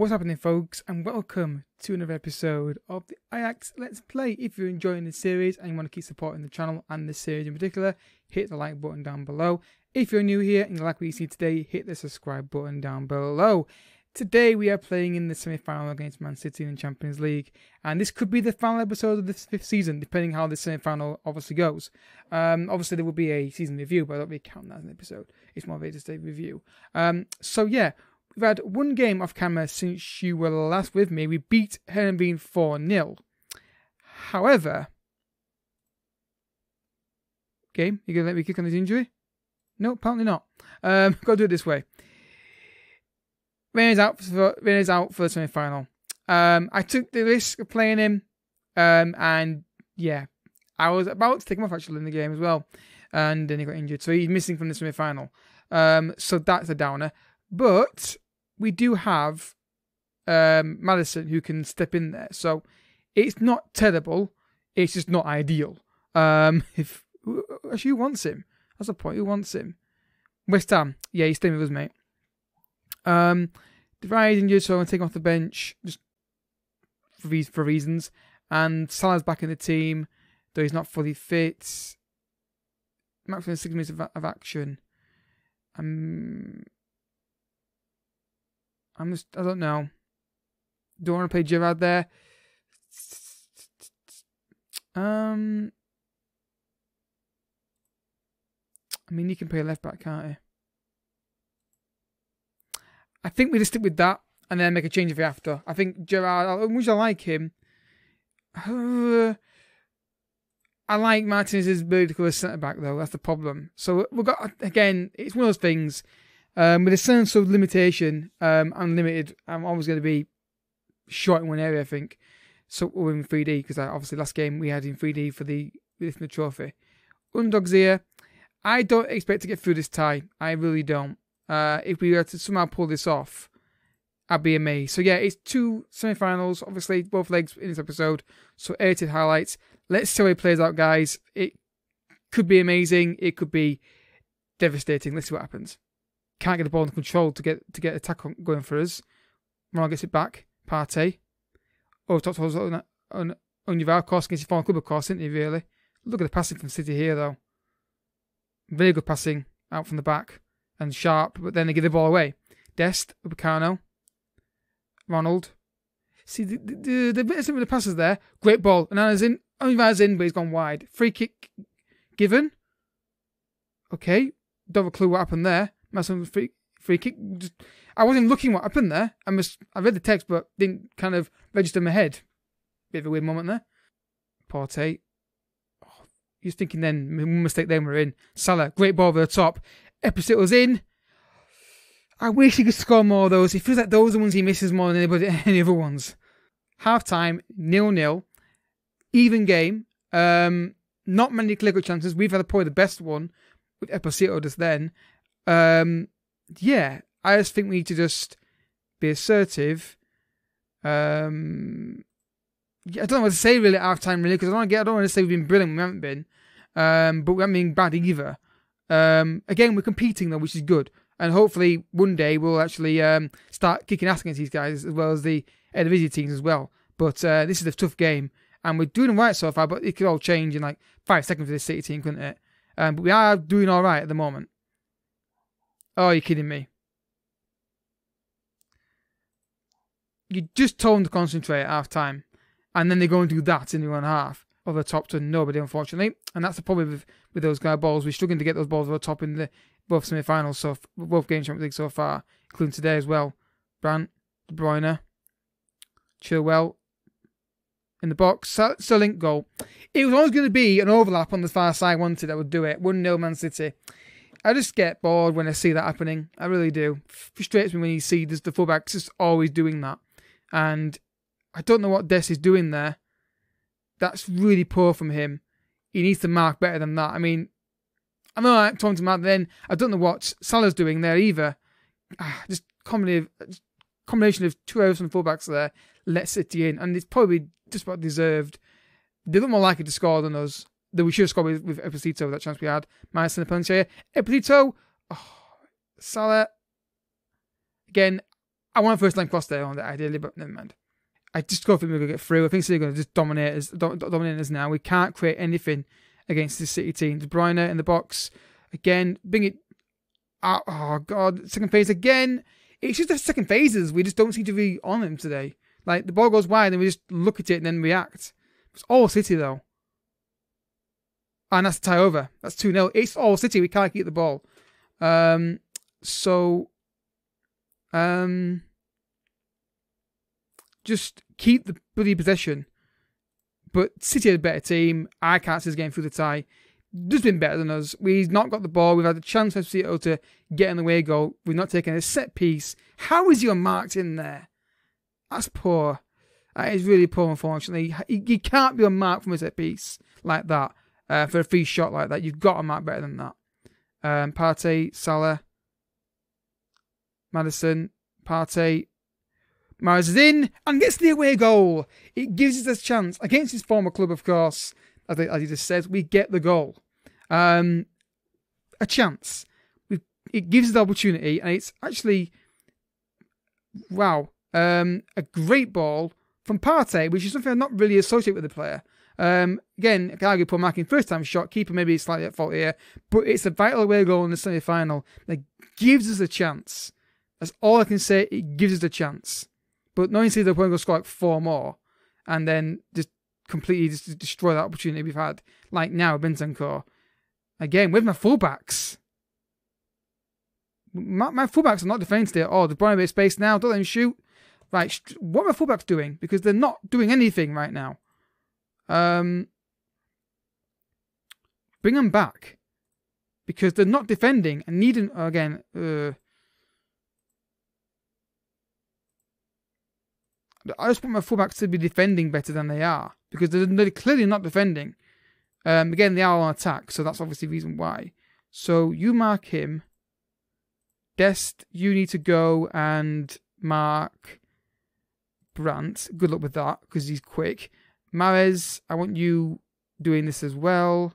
What's happening, folks, and welcome to another episode of the Ajax Let's Play. If you're enjoying this series and you want to keep supporting the channel and this series in particular, hit the like button down below. If you're new here and you like what you see today, hit the subscribe button down below. Today we are playing in the semi-final against Man City in the Champions League, and this could be the final episode of this 5th season, depending how the semi-final obviously goes. Obviously there will be a season review, but I don't really count that as an episode. It's more of a just a review. So yeah. We've had one game off camera since you were last with me. We beat Herenveen 4-0. However, game, you going to let me kick on this injury? No, apparently not. Got to do it this way. Reina's out for the semi-final. I took the risk of playing him, and yeah, I was about to take him off actually in the game as well, and then he got injured, so he's missing from the semi-final. So that's a downer. But we do have Madison who can step in there. So it's not terrible. It's just not ideal. Actually, who wants him? That's the point. Who wants him? West Ham. Yeah, he's staying with us, mate. DeVries injured, so I'm going to take him off the bench just for reasons. And Salah's back in the team, though he's not fully fit. Maximum 6 minutes of action. I don't know. Don't want to play Gerrard there. I mean, he can play left back, can't he? I think we just stick with that and then make a change of it after. I think Gerrard, as much as I like him, I like Martinez's ability to go as centre back though. That's the problem. So we've got, again, it's one of those things. With a sense of limitation, I'm limited. I'm always going to be short in one area, I think. So we're in 3D, because obviously last game we had in 3D for the trophy. Underdogs here. I don't expect to get through this tie. I really don't. If we were to somehow pull this off, I'd be amazed. So yeah, it's 2 semi-finals. Obviously, both legs in this episode. So edited highlights. Let's see how it plays out, guys. It could be amazing. It could be devastating. Let's see what happens. Can't get the ball under control to get attack going for us. Ronaldo gets it back. Partey. Over top towards on your course against your former club, of course, isn't he, really? Look at the passing from City here, though. Very good passing out from the back. And sharp, but then they give the ball away. Dest, Upamecano. Ronald. See, the bit of some of the passes there. Great ball. Anana's in. Only in, but he's gone wide. Free kick given. Okay. Don't have a clue what happened there. Massive free kick. I wasn't looking what happened there. I read the text, but didn't kind of register in my head. Bit of a weird moment there. Partey. Oh, he was thinking then, mistake then we're in. Salah, great ball over the top. Epiceto's in. I wish he could score more of those. It feels like those are the ones he misses more than any other ones. Half time, 0-0. Even game. Not many clear-cut chances. We've had probably the best one with Epiceto just then. Yeah, I just think we need to just be assertive. Yeah, I don't know what to say really at half time really, because I don't want to say we've been brilliant. We haven't been, but we haven't been bad either. Again, we're competing though, which is good, and hopefully one day we'll actually start kicking ass against these guys as well as the Eredivisie teams as well. But this is a tough game, and we're doing right so far. But it could all change in like 5 seconds for this City team, couldn't it? But we are doing all right at the moment. Oh, you're kidding me. You just told them to concentrate at half time. And then they go and do that in the 1 half. Over the top to nobody, unfortunately. And that's the problem with those kind of balls. We're struggling to get those balls over the top in both semi-finals, so both games Champions League so far, including today as well. Brandt, De Bruyne, Chilwell in the box. Sterling goal. It was always going to be an overlap on the far side. Wanted that would do it. 1-0 Man City. I just get bored when I see that happening. I really do. Frustrates me when you see the fullbacks just always doing that. And I don't know what Des is doing there. That's really poor from him. He needs to mark better than that. I mean, I know I'm talking to Matt then. I don't know what Salah's doing there either. Just combination of 2 errors from the fullbacks there lets City in. And it's probably just about deserved. They look more likely to score than us. That we should have scored with Epicito, that chance we had. Minus in the penalty area. Epicito. Oh, Salah. Again, I want a first line cross there on that ideally, but never mind. I just don't think we're going to get through. I think City are going to just dominate us now. We can't create anything against this City team. De Bruyne in the box. Again, bring it out. Oh, God. Second phase again. It's just the second phases. We just don't seem to be on them today. Like, the ball goes wide and we just look at it and then react. It's all City, though. And that's a tie over. That's 2-0. It's all City. We can't keep the ball. Just keep the bloody possession. But City are a better team. I can't see us getting through the tie. Just been better than us. We've not got the ball. We've had a chance for City to get in the way goal. We've not taken a set piece. How is your marked in there? That's poor. That is really poor, unfortunately. You can't be unmarked from a set piece like that. For a free shot like that. You've got to mark better than that. Partey, Salah, Maddison, Partey. Mahrez is in and gets the away goal. It gives us a chance against his former club, of course. As he just says, we get the goal. A chance. It gives us the opportunity, and it's actually, wow, a great ball from Partey, which is something I'm not really associated with the player. Again, I can argue poor marking first time shot. Keeper maybe slightly at fault here, but it's a vital away goal in the semi-final that gives us a chance. That's all I can say. It gives us a chance. But knowing the opponent will score like 4 more and then just completely just destroy that opportunity we've had, like now with Bentancur. Again, with my fullbacks. My fullbacks are not defending today at all. They're buying a bit of space now. Don't let them shoot. Right, what are my fullbacks doing? Because they're not doing anything right now. Bring them back. Because they're not defending and needing, again, I just want my fullbacks to be defending better than they are. Because they're clearly not defending. Again, they are on attack. So that's obviously the reason why. So you mark him. Dest, you need to go and mark Brandt. Good luck with that. Because he's quick. Mahrez, I want you doing this as well.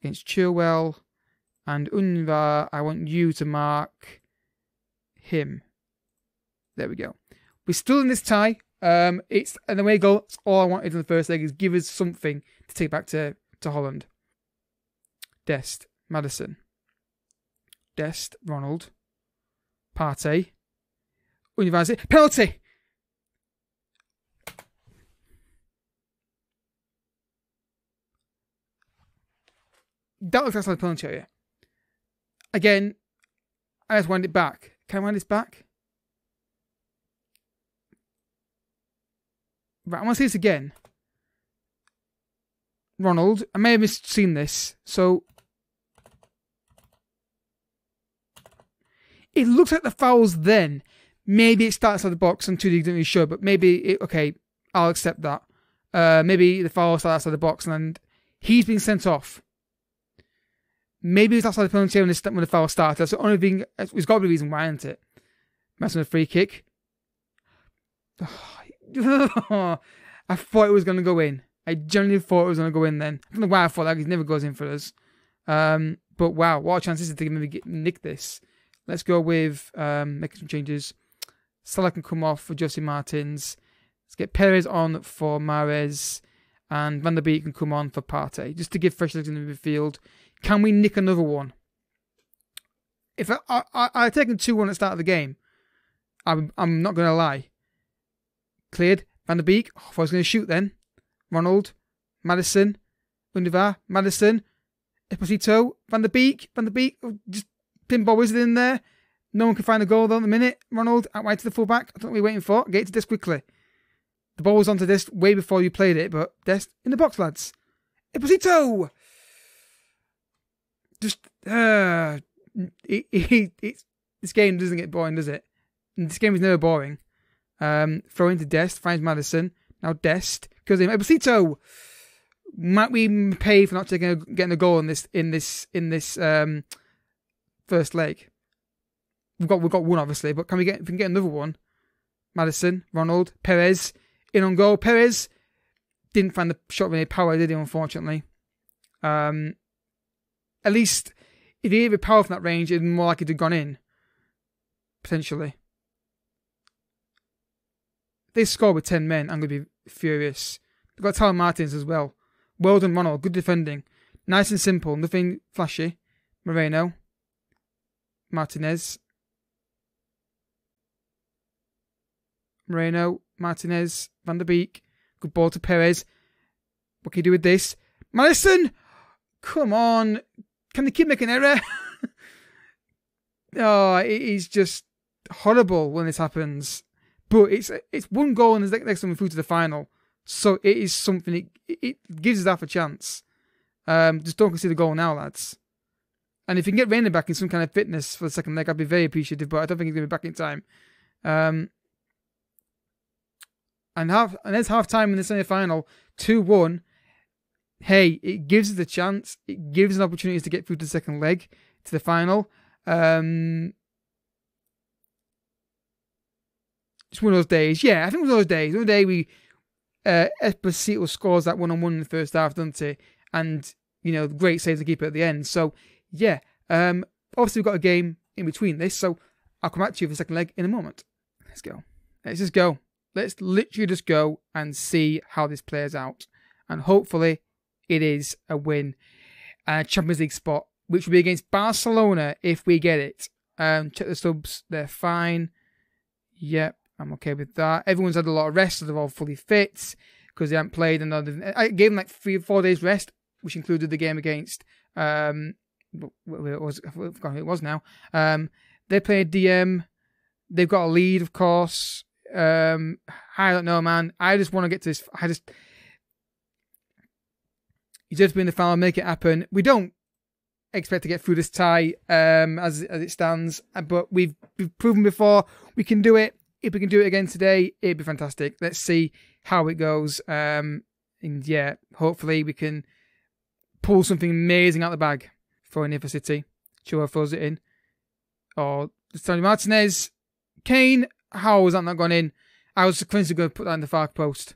Against Chilwell. And Unvar, I want you to mark him. There we go. We're still in this tie. It's an away goal. That's all I wanted in the first leg is give us something to take back to Holland. Dest, Maddison. Dest, Ronald. Partey. Univazi. Penalty! That looks outside the penalty area. Again, I just wind it back. Can I wind this back? Right, I want to see this again. Ronald, I may have seen this, so it looks like the foul's then. Maybe it starts outside the box and 2D didn't really show, but maybe, okay, I'll accept that. Maybe the foul starts outside the box and he's been sent off. Maybe it's outside the penalty when the foul started. That's the only thing, it's got to be the reason why, isn't it? That's a free kick. I thought it was going to go in. I genuinely thought it was going to go in then. I don't know why I thought that. It never goes in for us. But wow, what a chance is it to maybe nick this. Let's go with making some changes. Salah can come off for Jose Martins. Let's get Perez on for Mahrez. And Van der Beek can come on for Partey. Just to give fresh legs in the midfield. Can we nick another one? If I taken 2-1 at the start of the game, I'm not going to lie. Cleared. Van der Beek. Oh, if I was going to shoot then. Ronald. Maddison. Undivar. Maddison. Esposito. Van der Beek. Oh, just pinball wizard in there. No one can find a goal though at the minute. Ronald out wide to the fullback. I don't know what we're waiting for. Get it to Dest quickly. The ball was onto Dest way before you played it, but Dest in the box, lads. Esposito! Just, this game doesn't get boring, does it? This game is never boring. Throw into Dest, finds Maddison. Now Dest goes in. Esposito! Might we pay for not getting a goal in this first leg? We've got one obviously, but if we can get another one? Maddison, Ronald, Perez, in on goal. Perez didn't find the shot with any power, did he? Unfortunately, at least if he had power from that range, it'd be more likely to have gone in potentially. they score with 10 men, I'm going to be furious. They've got Tyler Martins as well. Well done, Ronald. Good defending. Nice and simple. Nothing flashy. Moreno. Martinez. Moreno. Martinez. Van der Beek. Good ball to Perez. What can you do with this? Madison! Come on. Can they keep making error? Oh, it is just horrible when this happens. But it's one goal and the next time we're through to the final. So it is something, it gives us half a chance. Just don't concede the goal now, lads. And if you can get Reina back in some kind of fitness for the second leg, I'd be very appreciative, but I don't think he's going to be back in time. And there's half time in the semi-final, 2-1. Hey, it gives us the chance. It gives us opportunities to get through to the second leg, to the final. It's one of those days. Yeah, I think it was one of those days. One day we Esposito scores that 1-on-1 in the first half, doesn't he? And, great saves the keeper at the end. So, yeah. Obviously, we've got a game in between this, so I'll come back to you for the second leg in a moment. Let's go. Let's just go. Let's literally just go and see how this plays out. And hopefully, it is a win. Champions League spot, which will be against Barcelona if we get it. Check the subs. They're fine. Yep, I'm okay with that. Everyone's had a lot of rest, so they're all fully fit because they haven't played. And I gave them like 3 or 4 days rest, which included the game against I forgot who it was now. They played DM. They've got a lead, of course. I don't know, man. I just want to get to this. You just be in the final, make it happen. We don't expect to get through this tie as it stands, but we've proven before we can do it. If we can do it again today, it'd be fantastic. Let's see how it goes. And yeah, hopefully we can pull something amazing out the bag for Nifa City. Chua throws it in. Or Tony Martinez. Kane. How was that not gone in? I was convinced going to put that in the far post.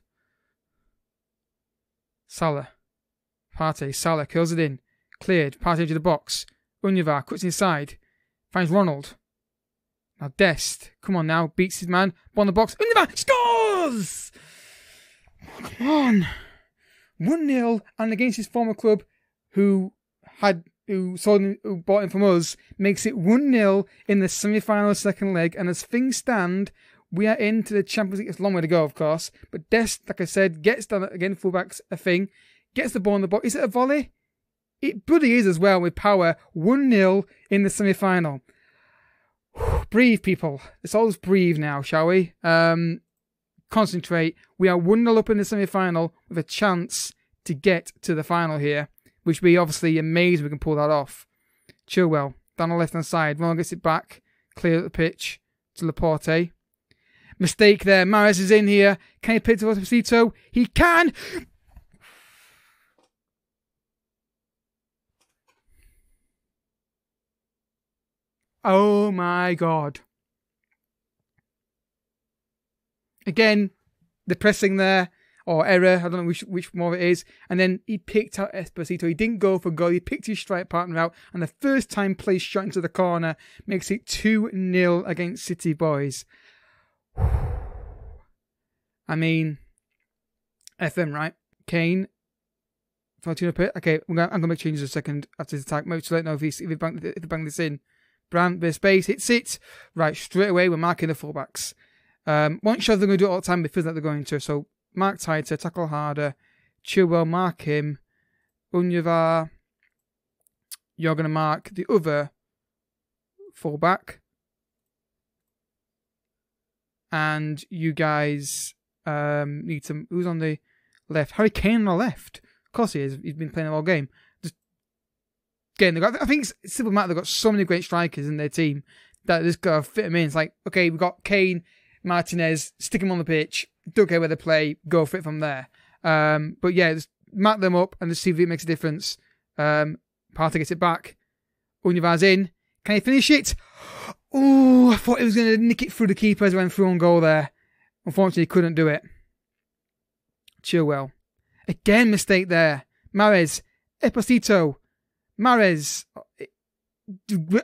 Salah. Partey. Salah curls it in. Cleared. Partey into the box. Unyavar cuts inside. Finds Ronald. Now Dest. Come on now. Beats his man. Ball in the box. Unyavar scores! Oh, come on. 1-0. And against his former club who bought him from us, makes it 1-0 in the semi-final second leg. And as things stand, we are into the Champions League. It's a long way to go, of course. But Dest, like I said, gets done again. Fullback's a thing. Gets the ball in the box. Is it a volley? It bloody is as well with power. 1-0 in the semi-final. Breathe, people. Let's all just breathe now, shall we? Concentrate. We are 1-0 up in the semi-final with a chance to get to the final here, which would be obviously amazing if we can pull that off. Chilwell, down the left-hand side. Ronald gets it back. Clear the pitch to Laporte. Mistake there. Mahrez is in here. Can he pick to Esposito? He can! Oh my God. Again, the pressing there, or error, I don't know which more it is. And then he picked out Esposito. He didn't go for goal. He picked his strike partner out. And the first time play shot into the corner makes it 2-0 against City, boys. I mean, FM, right? Kane. Okay, I'm going to make changes in a second after his attack. Maybe to let know if he banged this in. Brand, bit of space, hits it. Right, straight away, we're marking the fullbacks. One shot they're going to do it all the time, but it feels like they're going to. So, mark tighter, tackle harder. Chilwell, mark him. Unyavar, you're going to mark the other fullback. And you guys need to... Who's on the left? Harry Kane on the left. Of course he is. He's been playing the whole game. Again, I think it's simple matter. They've got so many great strikers in their team that just got to fit them in. It's like, okay, we've got Kane, Martinez, stick them on the pitch. Don't care where they play. Go for it from there. But yeah, just mark them up and just see if it makes a difference. Partey gets it back. Unyavar's in. Can he finish it? Oh, I thought he was going to nick it through the keeper as he went through on goal there. Unfortunately, he couldn't do it. Chilwell. Again, mistake there. Mahrez. Esposito. Mahrez,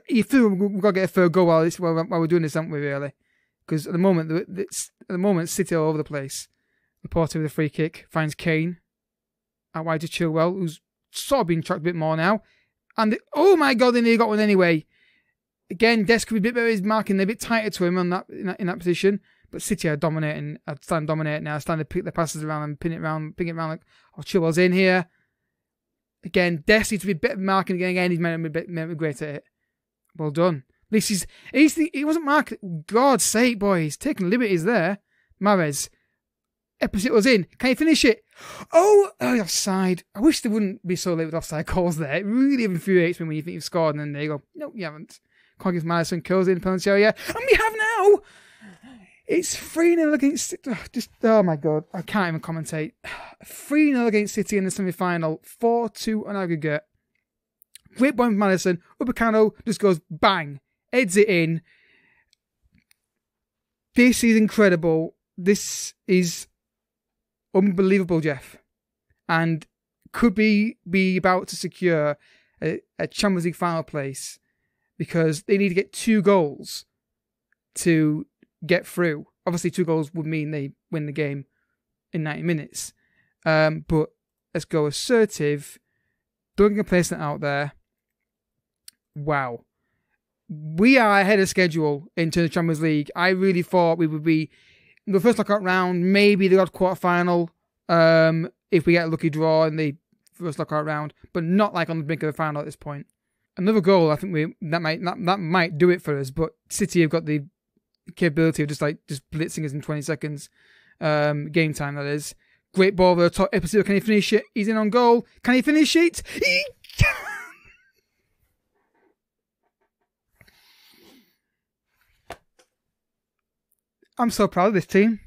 you feel we've got to get a third goal while we're doing this, haven't we, really? because at the moment, City are all over the place. Laporte with a free kick finds Kane out wide to Chilwell, who's sort of being tracked a bit more now. And oh my God, they nearly got one anyway. Again, Dest could be a bit better. He's marking a bit tighter to him on in that position. But City are dominating. I stand dominate now. Stand to pick the passes around and ping it around like, oh, Chilwell's in here. Again, Dest needs to be better marking again. He's meant to be great at it. Well done. At least he wasn't marking. God's sake, boys, taking liberties there. Mahrez. Esposito's in. Can you finish it? Oh, offside. I wish they wouldn't be so late with offside calls there. It really infuriates me when you think you've scored and then they go, no, you haven't. Can't give Madison kills in the penalty area. And we have now. It's 3-0 against oh my God. I can't even commentate. 3-0 against City in the semi-final. 4-2 on aggregate. Great point from Madison. Upamecano just goes bang. Heads it in. This is incredible. This is unbelievable, Jeff. And could be about to secure a Champions League final place because they need to get 2 goals to get through. Obviously, 2 goals would mean they win the game in 90 minutes. But let's go assertive. Dunking a placement out there. Wow. We are ahead of schedule in terms of Champions League. I really thought we would be in the first knockout round, maybe the odd quarter-final, if we get a lucky draw in the first knockout round, but not like on the brink of the final at this point. Another goal, I think that might do it for us, but City have got the capability of just blitzing us in 20 seconds. Game time, that is. Great ball over the top. Esposito, can he finish it? He's in on goal. Can he finish it? He can! I'm so proud of this team.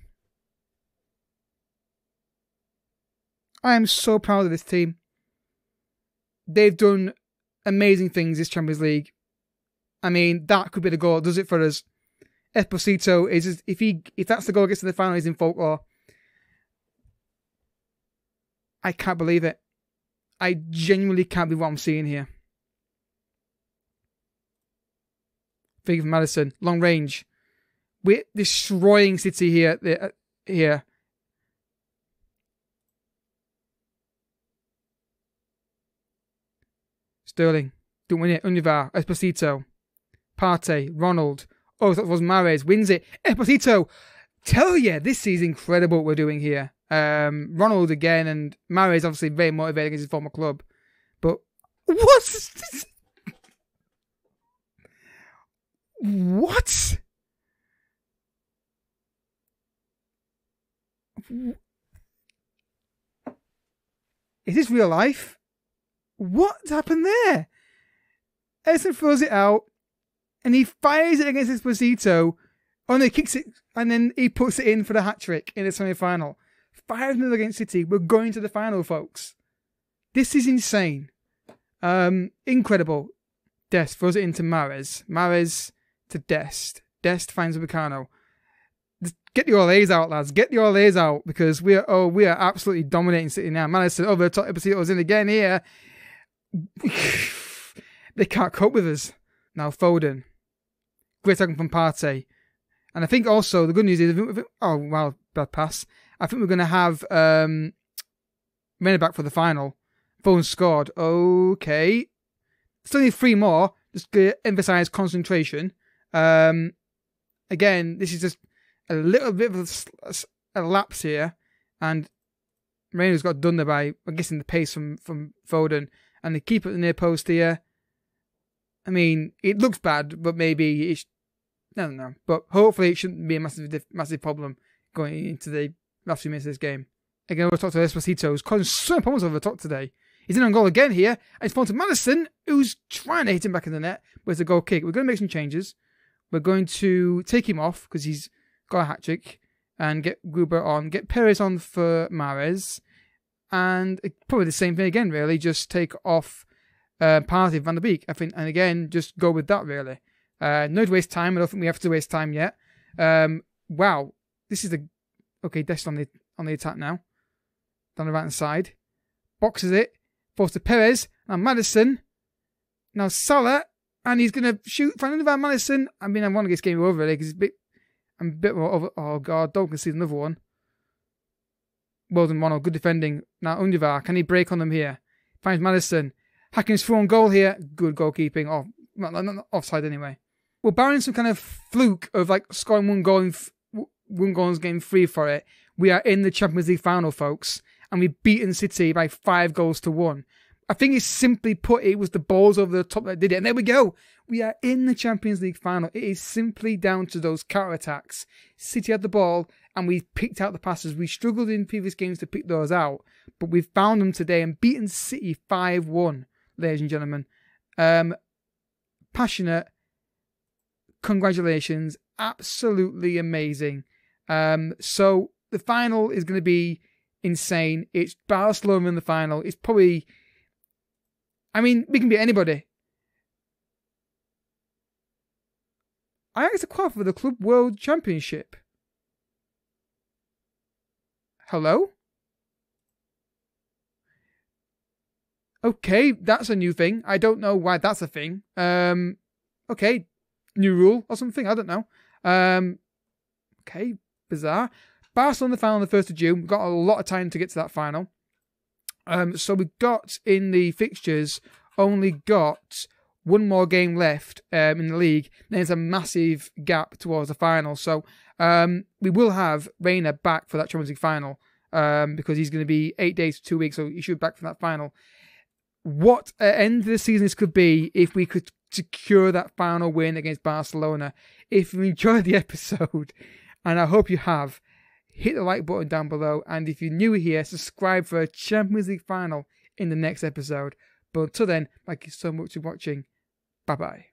I am so proud of this team. They've done amazing things this Champions League. I mean, that could be the goal. Does it for us? Esposito is if that's the goal gets to the final, he's in folklore. I can't believe it. I genuinely can't believe what I'm seeing here. Think of Madison, long range. We're destroying City here. Sterling, don't win it. Univar, Esposito, Partey, Ronald. Oh, that was Mahrez, wins it. Esposito, tell you, this is incredible what we're doing here. Ronald again, and Mahrez obviously very motivated against his former club. But what's this? What? Is this real life? What happened there? Edison throws it out and he fires it against Esposito. Oh no, he kicks it and then he puts it in for the hat-trick in the semi-final. 5-0 against City. We're going to the final, folks. This is insane. Incredible. Dest throws it into Mahrez. Mahrez to Dest. Dest finds Upamecano. Get the Olays out, lads. Get the Olays out because we are absolutely dominating City now. Madison over the top. Esposito's in again here. They can't cope with us. Now Foden. Great tackle from Partey. And I think also the good news is, oh wow, bad pass. I think we're going to have Reina back for the final. Foden scored. Okay. Still need 3 more. Just to emphasise concentration. Again, this is just a little bit of a lapse here. And Reina's got done there by, I'm guessing, the pace from Foden. And they keep it at the near post here. I mean, it looks bad, but maybe it's... I don't know. But hopefully it shouldn't be a massive problem going into the last few minutes of this game. Again, we'll talk to Esposito, who's causing so many problems over the top today. He's in on goal again here. And it's fallen to Madison, who's trying to hit him back in the net. But it's a goal kick. We're going to make some changes. We're going to take him off because he's got a hat-trick. And get Gruber on. Get Perez on for Mahrez. And probably the same thing again, really. Just take off Partey, Van der Beek, I think. And again, just go with that, really. No to waste time. I don't think we have to waste time yet. Wow. This is the... Okay, Dest on the attack now. Down the right-hand side. Boxes it. Falls to Perez. Now Madison. Now Salah. And he's going to shoot. Find another Madison. I mean, I want to get this game over, really, because it's a bit... I'm a bit more over. Oh God, don't concede another one. Well done, Ronald. Good defending. Now Undivar, can he break on them here? Finds Madison. Hacking's through on goal here. Good goalkeeping. Oh, not offside anyway. We're barring some kind of fluke of like scoring one goal and getting free for it. We are in the Champions League final, folks, and we've beaten City by 5-1. I think it's simply put, it was the balls over the top that did it. And there we go. We are in the Champions League final. It is simply down to those counter-attacks. City had the ball and we picked out the passes. We struggled in previous games to pick those out, but we've found them today and beaten City 5-1, ladies and gentlemen. Passionate. Congratulations. Absolutely amazing. So the final is going to be insane. It's Barcelona in the final. It's probably... I mean, we can beat anybody. Ajax are qualified for the Club World Championship. Hello? Okay, that's a new thing. I don't know why that's a thing. Okay, new rule or something. I don't know. Okay, bizarre. Barcelona the final on the 1st of June. We've got a lot of time to get to that final. So we got in the fixtures, only got one more game left in the league. There's a massive gap towards the final. So we will have Reina back for that Champions League final because he's going to be 8 days to 2 weeks. So he should be back for that final. What end of the season this could be if we could secure that final win against Barcelona. If you enjoyed the episode, and I hope you have, hit the like button down below, and if you're new here, subscribe for a Champions League final in the next episode. But until then, thank you so much for watching. Bye bye.